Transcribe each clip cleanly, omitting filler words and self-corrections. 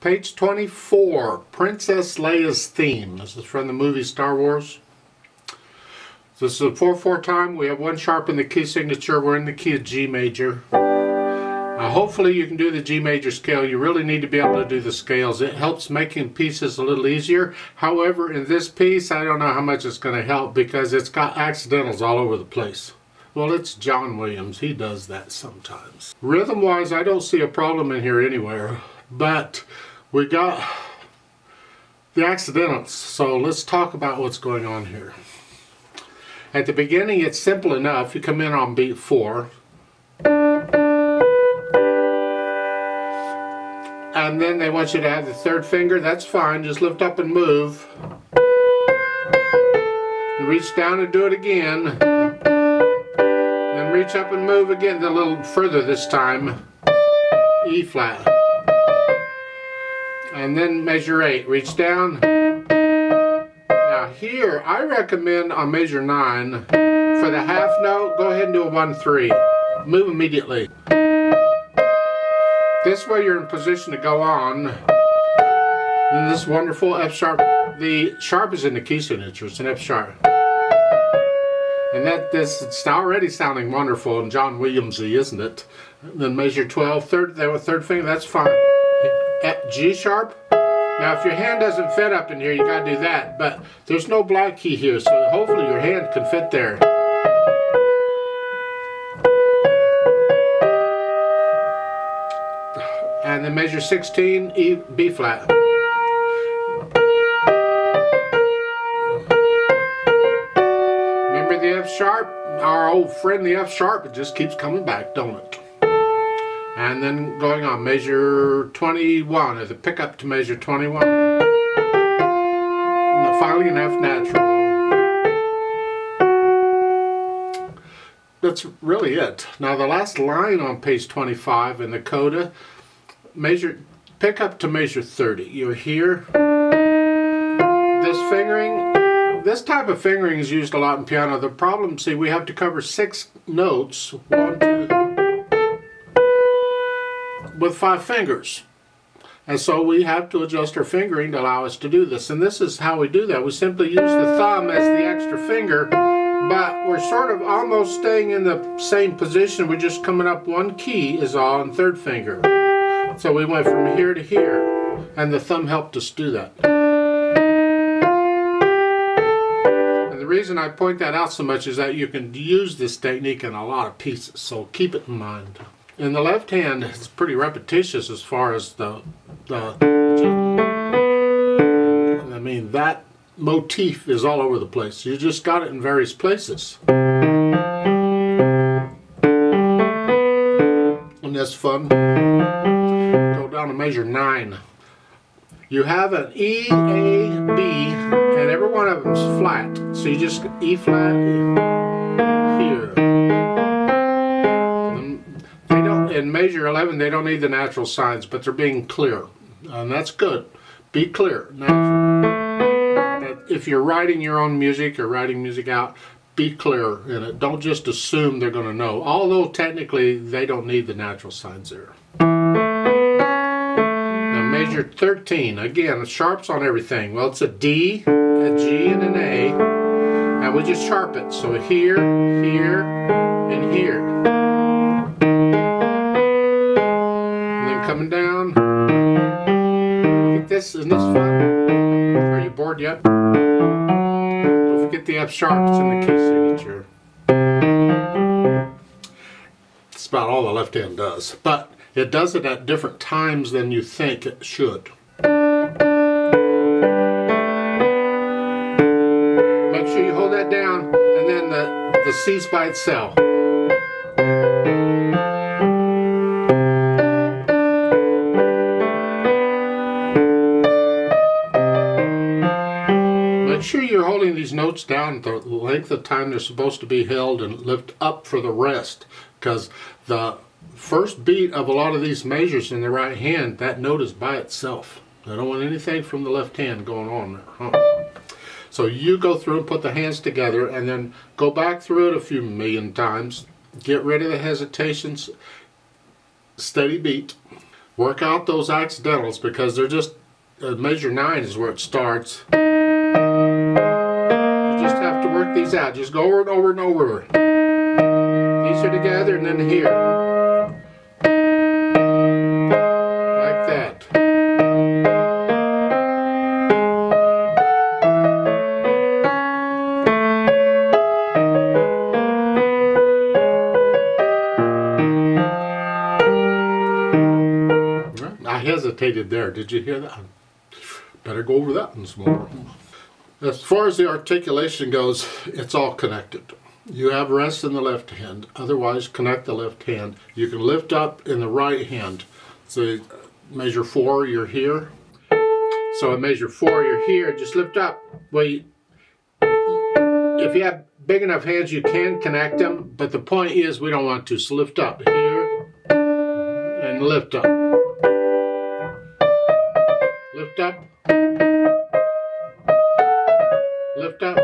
Page 24, Princess Leia's theme. This is from the movie Star Wars. This is a 4/4 time. We have one sharp in the key signature. We're in the key of G major. Hopefully you can do the G major scale. You really need to be able to do the scales. It helps making pieces a little easier. However, in this piece, I don't know how much it's going to help because it's got accidentals all over the place. Well, it's John Williams. He does that sometimes. Rhythm-wise, I don't see a problem in here anywhere. But we got the accidentals. So let's talk about what's going on here. At the beginning, it's simple enough. You come in on beat 4. And then they want you to have the third finger. That's fine. Just lift up and move. And reach down and do it again. Then reach up and move again, a little further this time. E flat. And then measure 8. Reach down. Now here, I recommend on measure 9, for the half note, go ahead and do a 1-3. Move immediately. This way you're in position to go on. And this wonderful F sharp. The sharp is in the key signature. It's an F sharp. And it's already sounding wonderful and John Williamsy, isn't it? And then measure 12, third finger, that's fine. G sharp. Now if your hand doesn't fit up in here, you gotta do that. But there's no black key here, so hopefully your hand can fit there. And then measure 16, E, B flat. Remember the F sharp? Our old friend the F sharp, it just keeps coming back, don't it? And then going on, measure 21, as a pickup to measure 21. And finally an F natural. That's really it. Now the last line on page 25 in the coda, pick up to measure 30. You're here. This fingering, this type of fingering is used a lot in piano. The problem, see, we have to cover 6 notes, 1, 2, with 5 fingers. And so we have to adjust our fingering to allow us to do this. And this is how we do that. We simply use the thumb as the extra finger, but we're sort of almost staying in the same position. We're just coming up one key is all on third finger. So we went from here to here, and the thumb helped us do that. And the reason I point that out so much is that you can use this technique in a lot of pieces, so keep it in mind. In the left hand, it's pretty repetitious as far as I mean, that motif is all over the place. You just got it in various places. And that's fun. Go down to measure 9. You have an E, A, B, and every one of them is flat. So you just E flat here. In measure 11, they don't need the natural signs, but they're being clear. And that's good. Be clear. Natural. If you're writing your own music or writing music out, be clear in it. Don't just assume they're going to know. Although technically, they don't need the natural signs there. Now measure 13. Again, sharps on everything. Well, it's a D, a G, and an A. And we just sharp it. So here, here, and here. Coming down. Look at this. Isn't this fun? Are you bored yet? Don't forget the F sharp. It's in the key signature. That's about all the left hand does. But it does it at different times than you think it should. Make sure you hold that down, and then the C's by itself. Make sure you're holding these notes down the length of time they're supposed to be held and lift up for the rest, because the first beat of a lot of these measures in the right hand, that note is by itself. I don't want anything from the left hand going on there. So you go through and put the hands together and then go back through it a few million times. Get rid of the hesitations. Steady beat. Work out those accidentals because they're just, measure 9 is where it starts. You just have to work these out. Just go over and over and over. These are together and then here. Like that. I hesitated there. Did you hear that? Better go over that one some more. As far as the articulation goes, it's all connected. You have rest in the left hand. Otherwise, connect the left hand. You can lift up in the right hand. So measure 4, you're here. So at measure 4, you're here. Just lift up. Well, if you have big enough hands, you can connect them. But the point is, we don't want to. So lift up here and lift up. Lift up. Lift up.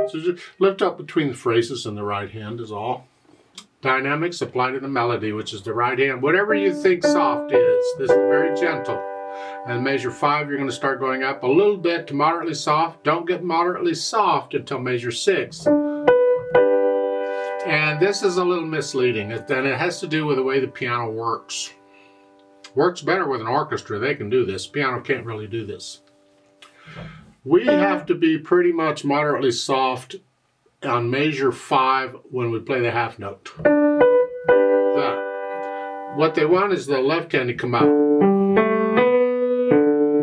So just lift up between the phrases in the right hand is all. Dynamics apply to the melody, which is the right hand. Whatever you think soft is, this is very gentle. And measure 5, you're going to start going up a little bit to moderately soft. Don't get moderately soft until measure 6. And this is a little misleading, and it has to do with the way the piano works. Works better with an orchestra. They can do this. Piano can't really do this. We have to be pretty much moderately soft on measure 5 when we play the half note. What they want is the left hand to come out.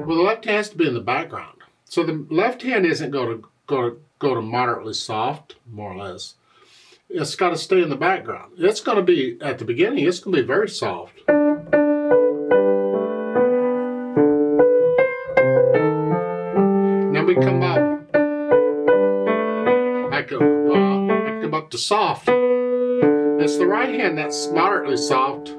Well, the left hand has to be in the background. So the left hand isn't going to go to moderately soft, more or less. It's got to stay in the background. It's going to be, at the beginning, it's going to be very soft. Then we come up. I come up to soft. It's the right hand that's moderately soft.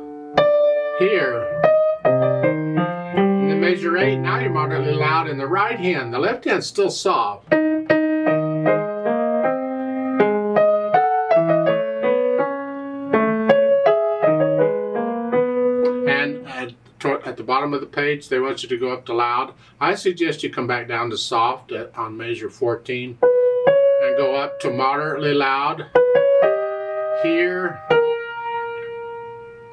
Here. And then measure 8, now you're moderately loud in the right hand. The left hand's still soft. At the bottom of the page, they want you to go up to loud. I suggest you come back down to soft on measure 14 and go up to moderately loud here,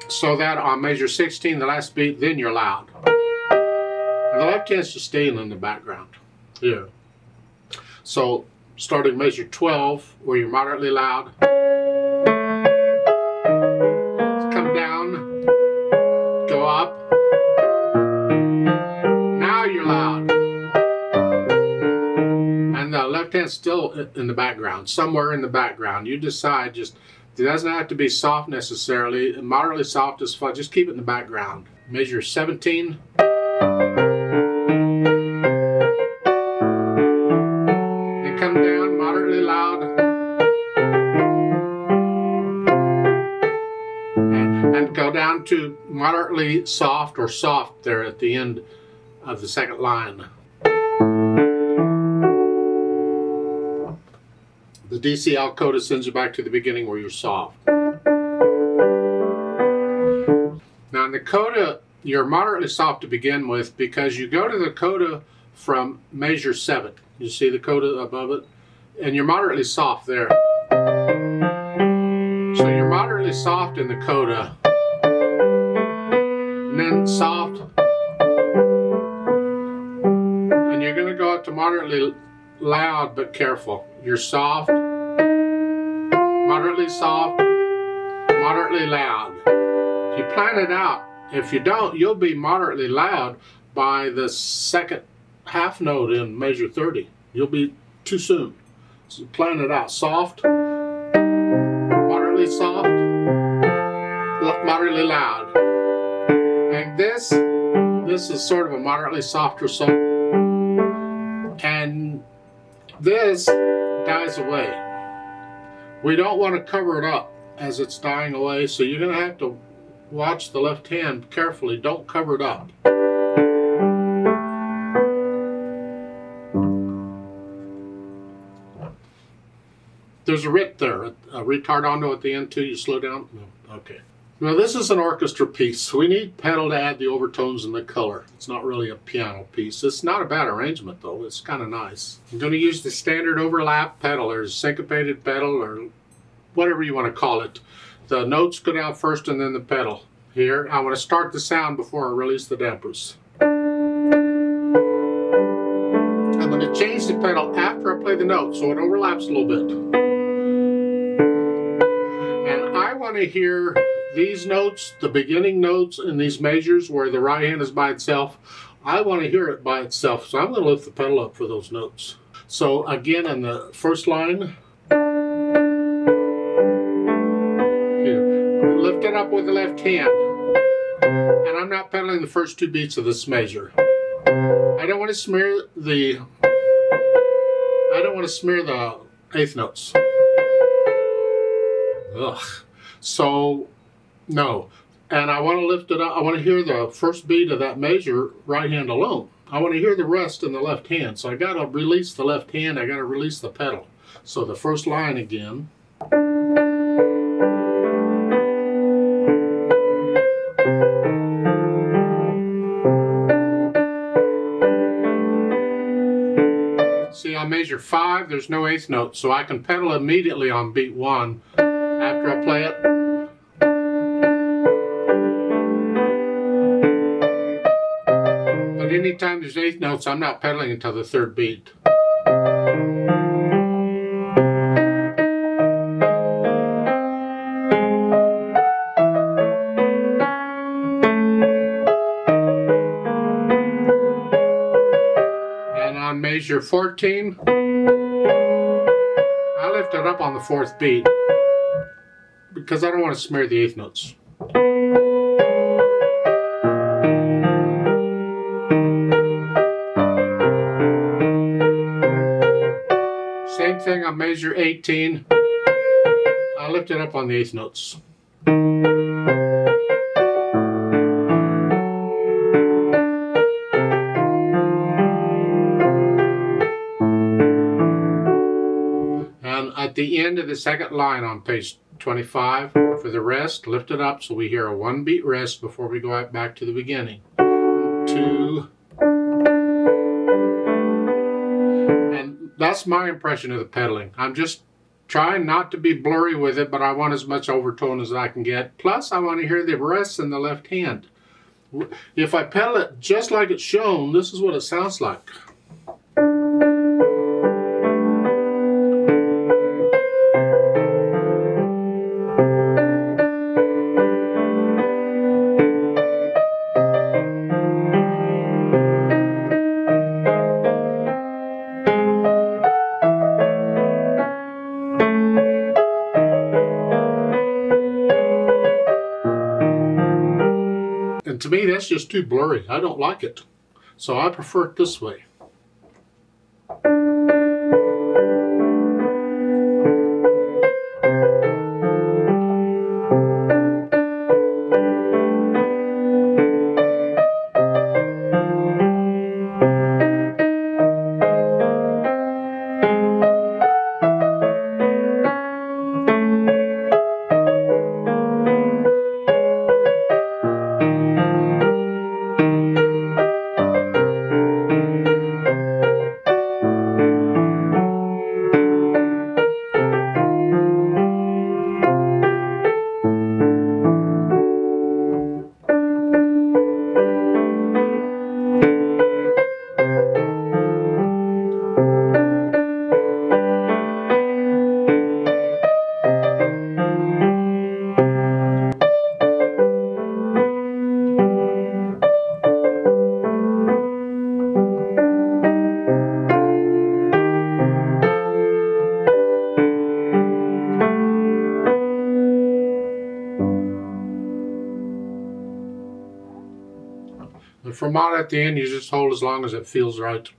so that on measure 16, the last beat, then you're loud. And the left hand's just staying in the background here. So starting measure 12, where you're moderately loud, come down, go up. You're loud. And the left hand's still in the background, somewhere in the background. You decide, just, it doesn't have to be soft necessarily. Moderately soft is fine, just keep it in the background. Measure 17. Then come down, moderately loud. And go down to moderately soft or soft there at the end of the second line. The DCL coda sends you back to the beginning where you're soft. Now in the coda, you're moderately soft to begin with because you go to the coda from measure 7. You see the coda above it? And you're moderately soft there. So you're moderately soft in the coda. And then soft. You're going to go up to moderately loud, but careful. You're soft, moderately soft, moderately loud. You plan it out. If you don't, you'll be moderately loud by the second half note in measure 30. You'll be too soon. So plan it out. Soft, moderately soft, moderately loud. And this is sort of a moderately softer song. And this dies away. We don't want to cover it up as it's dying away, so you're going to have to watch the left hand carefully. Don't cover it up. There's there's a rit there, a retardando at the end too. You slow down? No. Okay. Now this is an orchestra piece, so we need pedal to add the overtones and the color. It's not really a piano piece. It's not a bad arrangement though. It's kind of nice. I'm going to use the standard overlap pedal, or syncopated pedal, or whatever you want to call it. The notes go down first and then the pedal. Here, I want to start the sound before I release the dampers. I'm going to change the pedal after I play the note so it overlaps a little bit. And I want to hear these notes, the beginning notes in these measures where the right hand is by itself. I want to hear it by itself, so I'm going to lift the pedal up for those notes. So again, in the first line, here, lift it up with the left hand. And I'm not pedaling the first two beats of this measure. I don't want to smear the eighth notes. Ugh. So, no. And I want to lift it up. I want to hear the first beat of that measure right hand alone. I want to hear the rest in the left hand. So I got to release the left hand. I got to release the pedal. So the first line again. See, on measure 5, there's no eighth note, so I can pedal immediately on beat 1 after I play it. But anytime there's eighth notes, I'm not pedaling until the third beat. On measure 14, I lift it up on the fourth beat because I don't want to smear the eighth notes. Same thing on measure 18, I lift it up on the eighth notes. At the end of the second line on page 25, for the rest, lift it up so we hear a one beat rest before we go back to the beginning. 2. And that's my impression of the pedaling. I'm just trying not to be blurry with it, but I want as much overtone as I can get. Plus, I want to hear the rest in the left hand. If I pedal it just like it's shown, this is what it sounds like. And to me, that's just too blurry. I don't like it. So I prefer it this way. The fermata at the end, you just hold as long as it feels right.